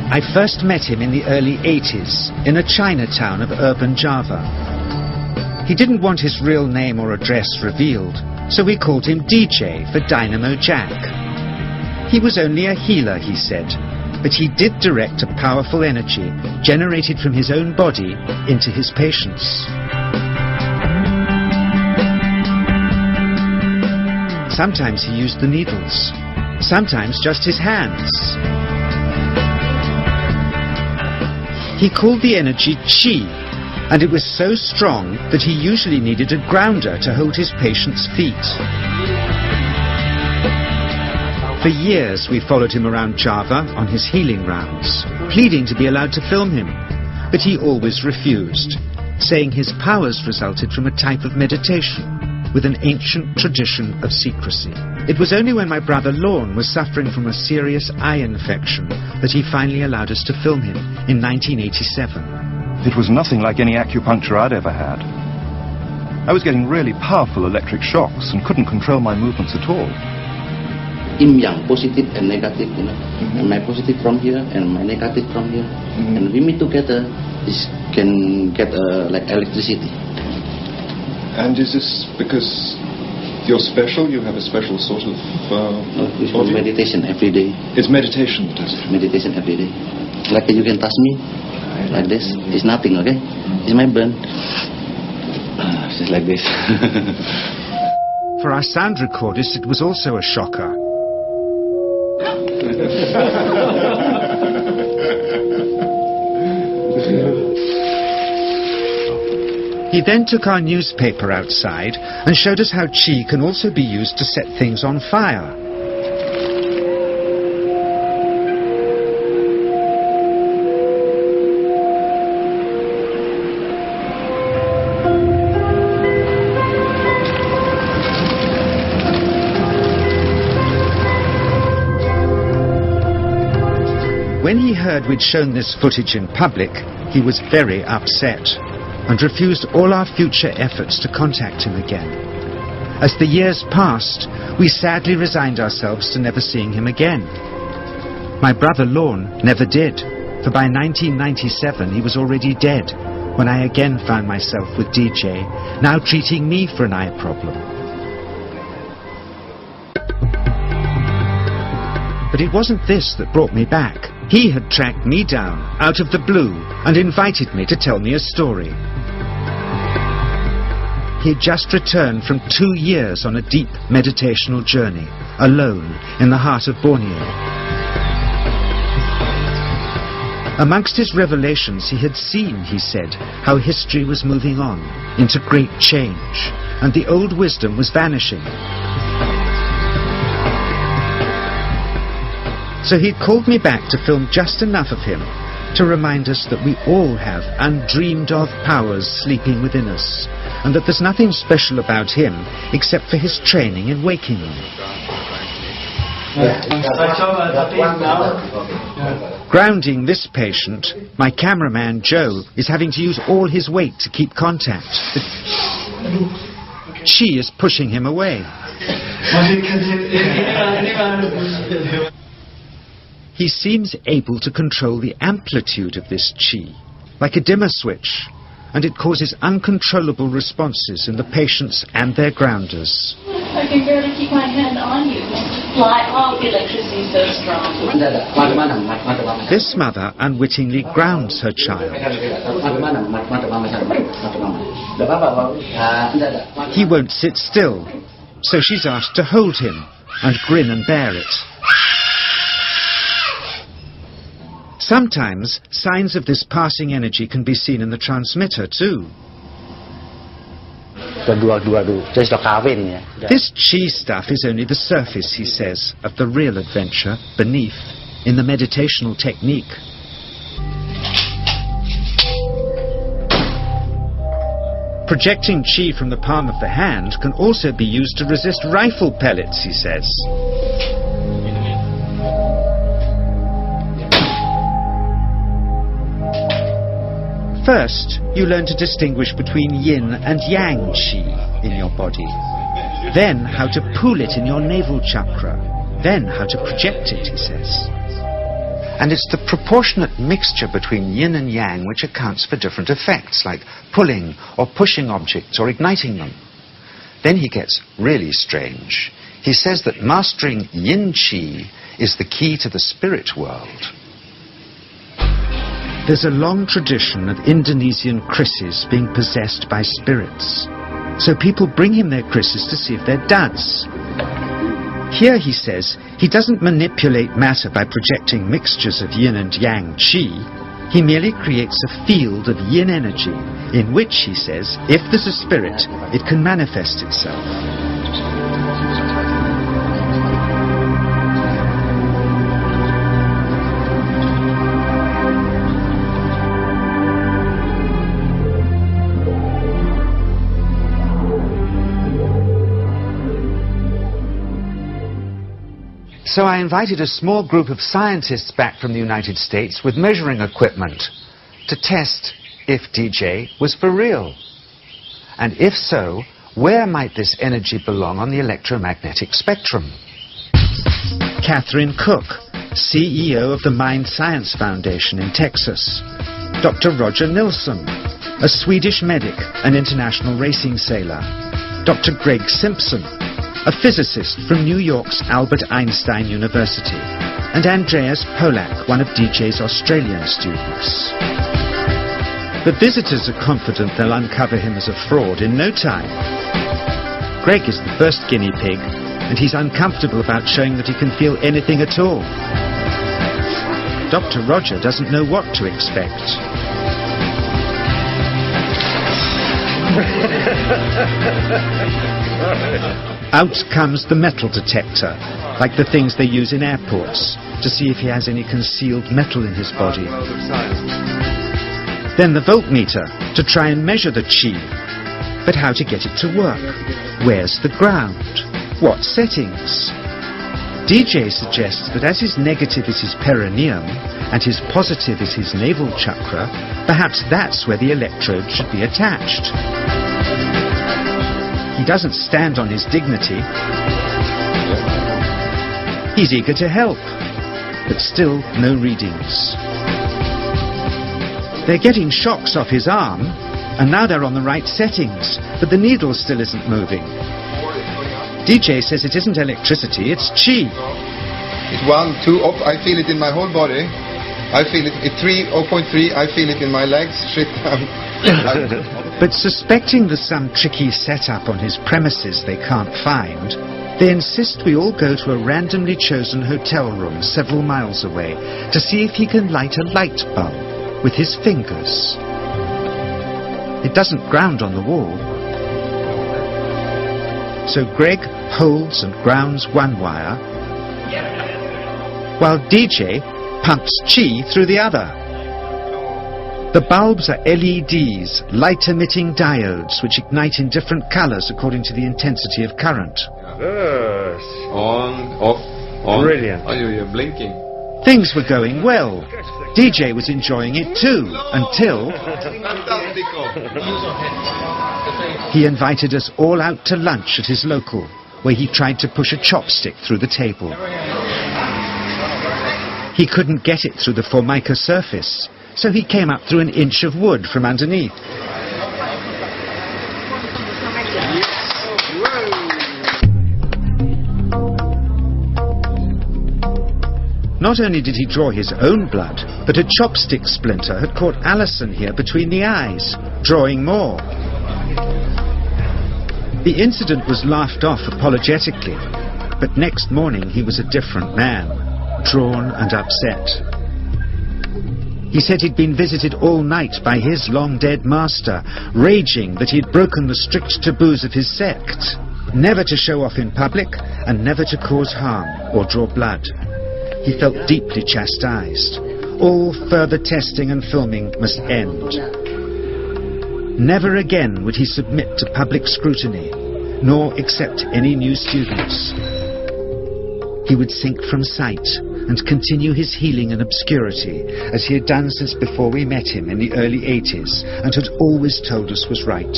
I first met him in the early 80s in a Chinatown of urban Java. He didn't want his real name or address revealed, so we called him DJ for Dynamo Jack. He was only a healer, he said, but he did direct a powerful energy generated from his own body into his patients. Sometimes he used the needles, sometimes just his hands. He called the energy Qi, and it was so strong that he usually needed a grounder to hold his patients' feet. For years we followed him around Java on his healing rounds, pleading to be allowed to film him, but he always refused, saying his powers resulted from a type of meditation with an ancient tradition of secrecy. It was only when my brother Lorne was suffering from a serious eye infection that he finally allowed us to film him in 1987. It was nothing like any acupuncture I'd ever had. I was getting really powerful electric shocks and couldn't control my movements at all. Yin yang, positive and negative, you know. And my positive from here and my negative from here. And we meet together, this can get like electricity. And is this because you're special? You have a special sort of it's for meditation every day. It's meditation that does it? Meditation every day. Like you can touch me, like this. It's nothing, okay? It's my burn. Just like this. For our sound recordist, it was also a shocker. He then took our newspaper outside and showed us how Qi can also be used to set things on fire. When he heard we'd shown this footage in public, he was very upset and refused all our future efforts to contact him again. As the years passed, we sadly resigned ourselves to never seeing him again. My brother Lorne never did, for by 1997 he was already dead when I again found myself with DJ, now treating me for an eye problem. But it wasn't this that brought me back. He had tracked me down out of the blue and invited me to tell me a story. He had just returned from 2 years on a deep meditational journey, alone in the heart of Borneo. Amongst his revelations, he had seen, he said, how history was moving on into great change, and the old wisdom was vanishing. So he'd called me back to film just enough of him to remind us that we all have undreamed of powers sleeping within us, and that there's nothing special about him except for his training in waking them. Grounding this patient, my cameraman Joe is having to use all his weight to keep contact. But Qi is pushing him away. He seems able to control the amplitude of this Qi, like a dimmer switch, and it causes uncontrollable responses in the patients and their grounders. I can barely keep my hand on you. Fly off, the electricity is so strong. This mother unwittingly grounds her child. He won't sit still, so she's asked to hold him and grin and bear it. Sometimes, signs of this passing energy can be seen in the transmitter too. This Qi stuff is only the surface, he says, of the real adventure beneath, in the meditational technique. Projecting Qi from the palm of the hand can also be used to resist rifle pellets, he says. First, you learn to distinguish between yin and yang Qi in your body. Then how to pool it in your navel chakra. Then how to project it, he says. And it's the proportionate mixture between yin and yang which accounts for different effects, like pulling or pushing objects or igniting them. Then he gets really strange. He says that mastering yin qi is the key to the spirit world. There's a long tradition of Indonesian krisis being possessed by spirits. So people bring him their krisis to see if they're duds. Here, he says, he doesn't manipulate matter by projecting mixtures of yin and yang qi. He merely creates a field of yin energy in which, he says, if there's a spirit, it can manifest itself. So I invited a small group of scientists back from the United States with measuring equipment to test if DJ was for real. And if so, where might this energy belong on the electromagnetic spectrum? Catherine Cook, CEO of the Mind Science Foundation in Texas. Dr. Roger Nilsson, a Swedish medic and international racing sailor. Dr. Greg Simpson, a physicist from New York's Albert Einstein University, and Andreas Polak, one of DJ's Australian students. The visitors are confident they'll uncover him as a fraud in no time. Greg is the first guinea pig, and he's uncomfortable about showing that he can feel anything at all. Dr. Roger doesn't know what to expect. Out comes the metal detector, like the things they use in airports, to see if he has any concealed metal in his body. Then the voltmeter, to try and measure the qi. But how to get it to work? Where's the ground? What settings? DJ suggests that as his negative is his perineum, and his positive is his navel chakra, perhaps that's where the electrode should be attached. He doesn't stand on his dignity. He's eager to help, but still no readings. They're getting shocks off his arm, and now they're on the right settings, but the needle still isn't moving. DJ says it isn't electricity, it's qi. It's 1, 2, up. I feel it in my whole body. I feel it at 3, 0.3. I feel it in my legs. Shit. But suspecting there's some tricky setup on his premises they can't find, they insist we all go to a randomly chosen hotel room several miles away to see if he can light a light bulb with his fingers. It doesn't ground on the wall. So Greg holds and grounds one wire, while DJ pumps qi through the other. The bulbs are LEDs, light-emitting diodes, which ignite in different colors according to the intensity of current. Yes. On, off, on. Brilliant. Oh, you're blinking. Things were going well. DJ was enjoying it too, until he invited us all out to lunch at his local, where he tried to push a chopstick through the table. He couldn't get it through the formica surface, so he came up through an inch of wood from underneath. Not only did he draw his own blood, but a chopstick splinter had caught Alison here between the eyes, drawing more. The incident was laughed off apologetically, but next morning he was a different man, drawn and upset. He said he'd been visited all night by his long-dead master, raging that he'd broken the strict taboos of his sect, never to show off in public and never to cause harm or draw blood. He felt deeply chastised. All further testing and filming must end. Never again would he submit to public scrutiny, nor accept any new students. He would sink from sight and continue his healing in obscurity, as he had done since before we met him in the early 80s, and had always told us was right.